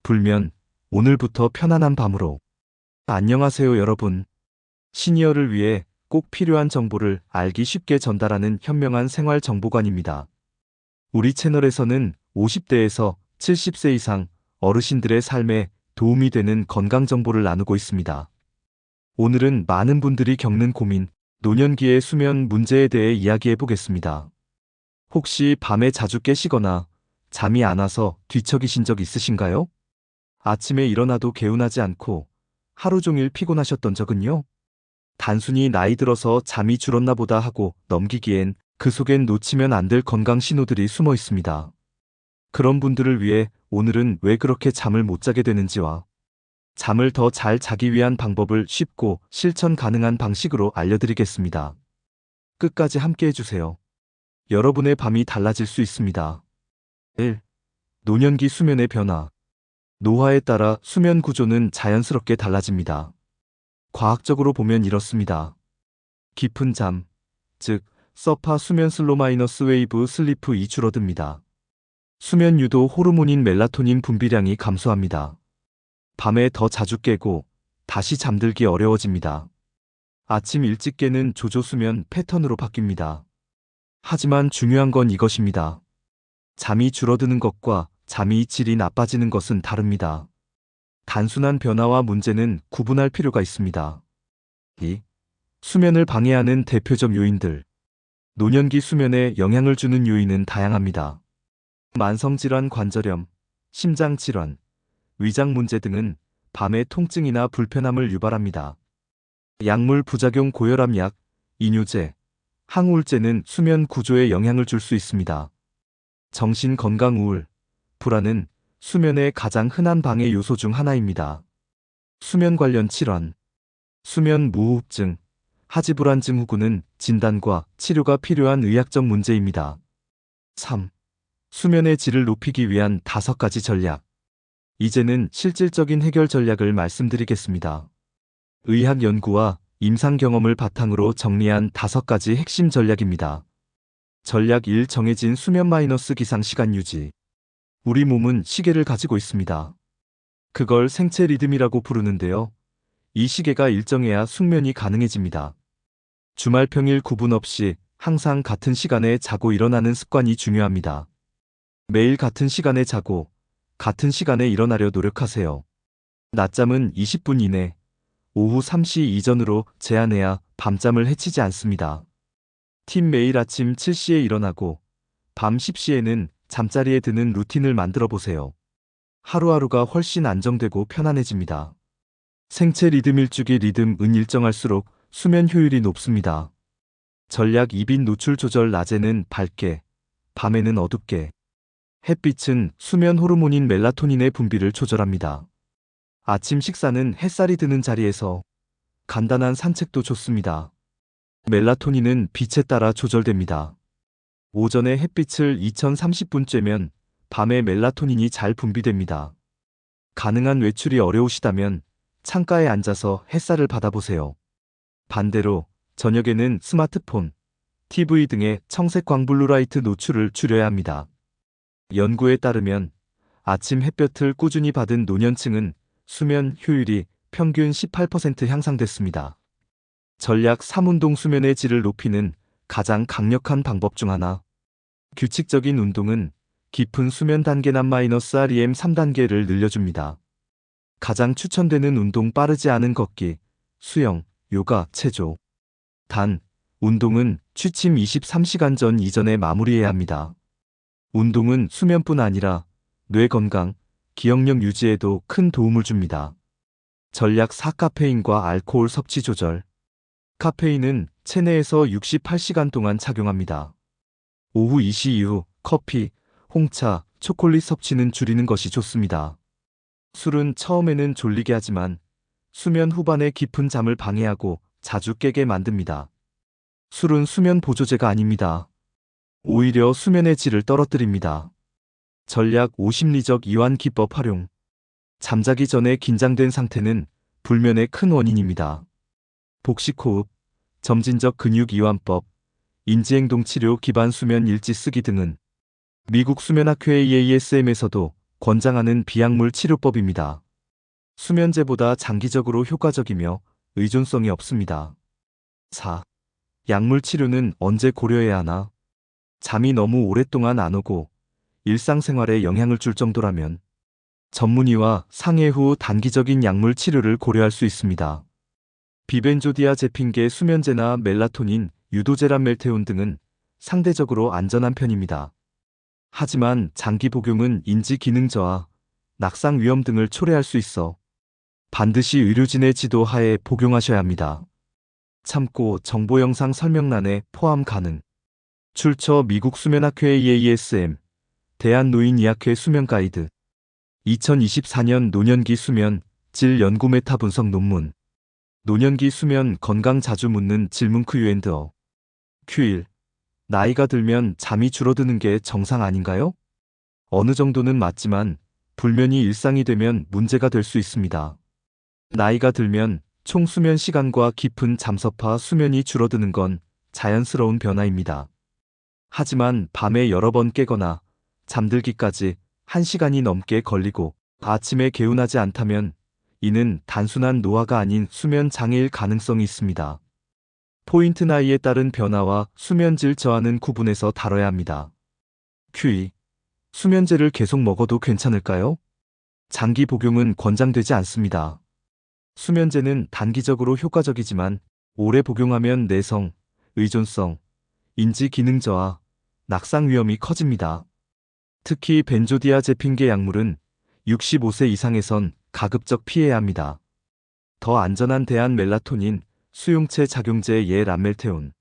불면 오늘부터 편안한 밤으로. 안녕하세요, 여러분. 시니어를 위해 꼭 필요한 정보를 알기 쉽게 전달하는 현명한 생활 정보관입니다. 우리 채널에서는 50대에서 70세 이상 어르신들의 삶에 도움이 되는 건강 정보를 나누고 있습니다. 오늘은 많은 분들이 겪는 고민, 노년기의 수면 문제에 대해 이야기해 보겠습니다. 혹시 밤에 자주 깨시거나 잠이 안 와서 뒤척이신 적 있으신가요? 아침에 일어나도 개운하지 않고 하루 종일 피곤하셨던 적은요? 단순히 나이 들어서 잠이 줄었나 보다 하고 넘기기엔 그 속엔 놓치면 안 될 건강 신호들이 숨어 있습니다. 그런 분들을 위해 오늘은 왜 그렇게 잠을 못 자게 되는지와 잠을 더 잘 자기 위한 방법을 쉽고 실천 가능한 방식으로 알려드리겠습니다. 끝까지 함께 해주세요. 여러분의 밤이 달라질 수 있습니다. 1. 노년기 수면의 변화. 노화에 따라 수면 구조는 자연스럽게 달라집니다. 과학적으로 보면 이렇습니다. 깊은 잠, 즉 서파 수면 슬로 마이너스 웨이브 슬리프이 줄어듭니다. 수면 유도 호르몬인 멜라토닌 분비량이 감소합니다. 밤에 더 자주 깨고 다시 잠들기 어려워집니다. 아침 일찍 깨는 조조 수면 패턴으로 바뀝니다. 하지만 중요한 건 이것입니다. 잠이 줄어드는 것과 잠이 질이 나빠지는 것은 다릅니다. 단순한 변화와 문제는 구분할 필요가 있습니다. 2. 수면을 방해하는 대표적 요인들. 노년기 수면에 영향을 주는 요인은 다양합니다. 만성질환 관절염, 심장질환, 위장 문제 등은 밤에 통증이나 불편함을 유발합니다. 약물 부작용 고혈압약, 이뇨제, 항우울제는 수면 구조에 영향을 줄 수 있습니다. 정신건강 우울, 불안은 수면의 가장 흔한 방해 요소 중 하나입니다. 수면 관련 질환, 수면 무호흡증, 하지불안 증후군은 진단과 치료가 필요한 의학적 문제입니다. 3. 수면의 질을 높이기 위한 5가지 전략. 이제는 실질적인 해결 전략을 말씀드리겠습니다. 의학 연구와 임상 경험을 바탕으로 정리한 5가지 핵심 전략입니다. 전략 1. 정해진 수면 마이너스 기상 시간 유지. 우리 몸은 시계를 가지고 있습니다. 그걸 생체 리듬이라고 부르는데요. 이 시계가 일정해야 숙면이 가능해집니다. 주말 평일 구분 없이 항상 같은 시간에 자고 일어나는 습관이 중요합니다. 매일 같은 시간에 자고 같은 시간에 일어나려 노력하세요. 낮잠은 20분 이내, 오후 3시 이전으로 제한해야 밤잠을 해치지 않습니다. 팀 매일 아침 7시에 일어나고 밤 10시에는 잠자리에 드는 루틴을 만들어 보세요. 하루하루가 훨씬 안정되고 편안해집니다. 생체 리듬 일주기 리듬은 일정할수록 수면 효율이 높습니다. 전략 2. 빛 노출 조절. 낮에는 밝게, 밤에는 어둡게. 햇빛은 수면 호르몬인 멜라토닌의 분비를 조절합니다. 아침 식사는 햇살이 드는 자리에서, 간단한 산책도 좋습니다. 멜라토닌은 빛에 따라 조절됩니다. 오전에 햇빛을 2030분 쬐면 밤에 멜라토닌이 잘 분비됩니다. 가능한 외출이 어려우시다면 창가에 앉아서 햇살을 받아보세요. 반대로 저녁에는 스마트폰, TV 등의 청색 광블루라이트 노출을 줄여야 합니다. 연구에 따르면 아침 햇볕을 꾸준히 받은 노년층은 수면 효율이 평균 18% 향상됐습니다. 전략 3. 운동. 수면의 질을 높이는 가장 강력한 방법 중 하나. 규칙적인 운동은 깊은 수면 단계 -REM 3단계를 늘려줍니다. 가장 추천되는 운동 빠르지 않은 걷기, 수영, 요가, 체조. 단, 운동은 취침 23시간 전 이전에 마무리해야 합니다. 운동은 수면뿐 아니라 뇌 건강, 기억력 유지에도 큰 도움을 줍니다. 전략 4. 카페인과 알코올 섭취 조절. 카페인은 체내에서 68시간 동안 착용합니다. 오후 2시 이후 커피, 홍차, 초콜릿 섭취는 줄이는 것이 좋습니다. 술은 처음에는 졸리게 하지만 수면 후반에 깊은 잠을 방해하고 자주 깨게 만듭니다. 술은 수면 보조제가 아닙니다. 오히려 수면의 질을 떨어뜨립니다. 전략 5. 심리적 이완 기법 활용. 잠자기 전에 긴장된 상태는 불면의 큰 원인입니다. 복식호흡, 점진적 근육 이완법, 인지행동 치료 기반 수면 일지 쓰기 등은 미국 수면학회 AASM에서도 권장하는 비약물 치료법입니다. 수면제보다 장기적으로 효과적이며 의존성이 없습니다. 4. 약물 치료는 언제 고려해야 하나? 잠이 너무 오랫동안 안 오고 일상생활에 영향을 줄 정도라면 전문의와 상해 후 단기적인 약물 치료를 고려할 수 있습니다. 비벤조디아제핀계 수면제나 멜라토닌, 유도제란 멜테온 등은 상대적으로 안전한 편입니다. 하지만 장기 복용은 인지 기능 저하, 낙상 위험 등을 초래할 수 있어 반드시 의료진의 지도 하에 복용하셔야 합니다. 참고 정보 영상 설명란에 포함 가능. 출처 미국 수면학회 AASM, 대한노인의학회 수면 가이드. 2024년 노년기 수면 질 연구 메타 분석 논문. 노년기 수면 건강 자주 묻는 질문 Q&A. Q1. 나이가 들면 잠이 줄어드는 게 정상 아닌가요? 어느 정도는 맞지만 불면이 일상이 되면 문제가 될 수 있습니다. 나이가 들면 총 수면 시간과 깊은 잠섭화 수면이 줄어드는 건 자연스러운 변화입니다. 하지만 밤에 여러 번 깨거나 잠들기까지 1시간이 넘게 걸리고 아침에 개운하지 않다면 이는 단순한 노화가 아닌 수면 장애일 가능성이 있습니다. 포인트 나이에 따른 변화와 수면질 저하는 구분해서 다뤄야 합니다. Q2. 수면제를 계속 먹어도 괜찮을까요? 장기 복용은 권장되지 않습니다. 수면제는 단기적으로 효과적이지만 오래 복용하면 내성, 의존성, 인지 기능 저하, 낙상 위험이 커집니다. 특히 벤조디아제핀계 약물은 65세 이상에선 가급적 피해야 합니다. 더 안전한 대안 멜라토닌, 수용체 작용제 예 람멜테온,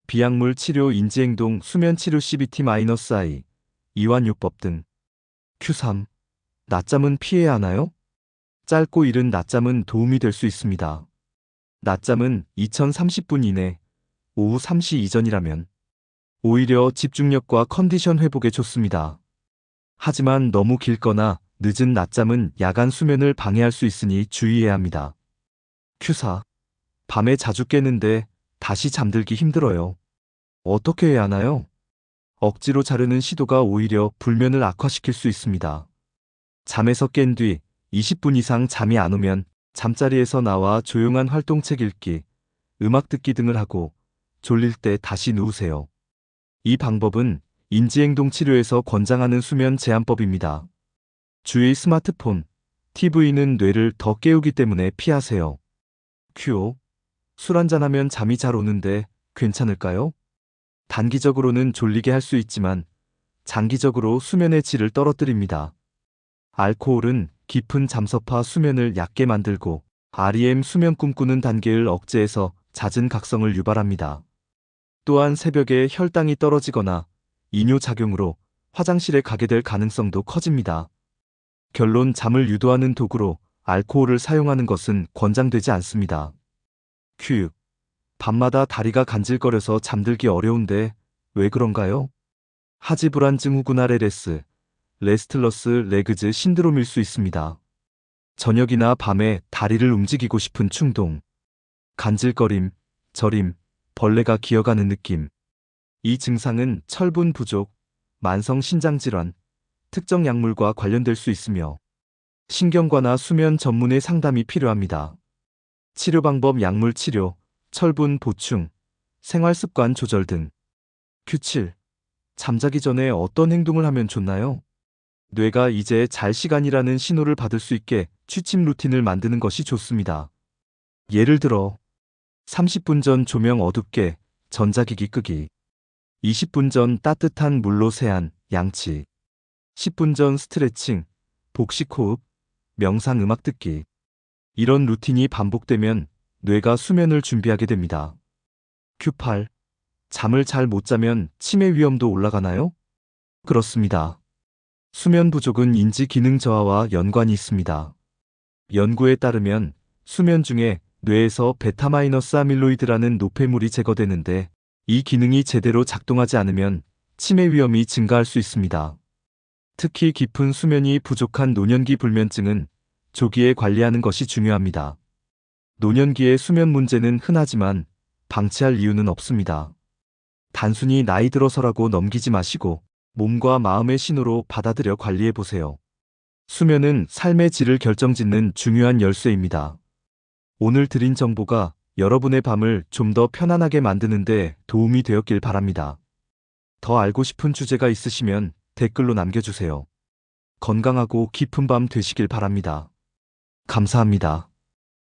비약물 치료 인지행동 수면 치료 CBT-I, 이완요법 등. Q3. 낮잠은 피해야 하나요? 짧고 이른 낮잠은 도움이 될 수 있습니다. 낮잠은 2030분 이내, 오후 3시 이전이라면 오히려 집중력과 컨디션 회복에 좋습니다. 하지만 너무 길거나 늦은 낮잠은 야간 수면을 방해할 수 있으니 주의해야 합니다. Q4. 밤에 자주 깨는데 다시 잠들기 힘들어요. 어떻게 해야 하나요? 억지로 자려는 시도가 오히려 불면을 악화시킬 수 있습니다. 잠에서 깬 뒤 20분 이상 잠이 안 오면 잠자리에서 나와 조용한 활동책 읽기, 음악 듣기 등을 하고 졸릴 때 다시 누우세요. 이 방법은 인지행동 치료에서 권장하는 수면 제한법입니다. 주의 스마트폰, TV는 뇌를 더 깨우기 때문에 피하세요. Q5. 술 한잔하면 잠이 잘 오는데 괜찮을까요? 단기적으로는 졸리게 할 수 있지만 장기적으로 수면의 질을 떨어뜨립니다. 알코올은 깊은 잠섭화 수면을 얕게 만들고 REM 수면 꿈꾸는 단계를 억제해서 잦은 각성을 유발합니다. 또한 새벽에 혈당이 떨어지거나 이뇨작용으로 화장실에 가게 될 가능성도 커집니다. 결론 잠을 유도하는 도구로 알코올을 사용하는 것은 권장되지 않습니다. Q6. 밤마다 다리가 간질거려서 잠들기 어려운데 왜 그런가요? 하지불안증 후군 RLS, 레스틀러스 레그즈 신드롬일 수 있습니다. 저녁이나 밤에 다리를 움직이고 싶은 충동, 간질거림, 저림, 벌레가 기어가는 느낌. 이 증상은 철분 부족, 만성 신장질환, 특정 약물과 관련될 수 있으며 신경과나 수면 전문의 상담이 필요합니다. 치료 방법 약물 치료, 철분 보충, 생활습관 조절 등. Q7. 잠자기 전에 어떤 행동을 하면 좋나요? 뇌가 이제 잘 시간이라는 신호를 받을 수 있게 취침 루틴을 만드는 것이 좋습니다. 예를 들어 30분 전 조명 어둡게, 전자기기 끄기. 20분 전 따뜻한 물로 세안, 양치. 10분 전 스트레칭, 복식 호흡, 명상 음악 듣기. 이런 루틴이 반복되면 뇌가 수면을 준비하게 됩니다. Q8. 잠을 잘 못 자면 치매 위험도 올라가나요? 그렇습니다. 수면 부족은 인지 기능 저하와 연관이 있습니다. 연구에 따르면 수면 중에 뇌에서 베타-아밀로이드라는 노폐물이 제거되는데 이 기능이 제대로 작동하지 않으면 치매 위험이 증가할 수 있습니다. 특히 깊은 수면이 부족한 노년기 불면증은 조기에 관리하는 것이 중요합니다. 노년기의 수면 문제는 흔하지만 방치할 이유는 없습니다. 단순히 나이 들어서라고 넘기지 마시고 몸과 마음의 신호로 받아들여 관리해 보세요. 수면은 삶의 질을 결정짓는 중요한 열쇠입니다. 오늘 드린 정보가 여러분의 밤을 좀 더 편안하게 만드는데 도움이 되었길 바랍니다. 더 알고 싶은 주제가 있으시면 댓글로 남겨주세요. 건강하고 깊은 밤 되시길 바랍니다. 감사합니다.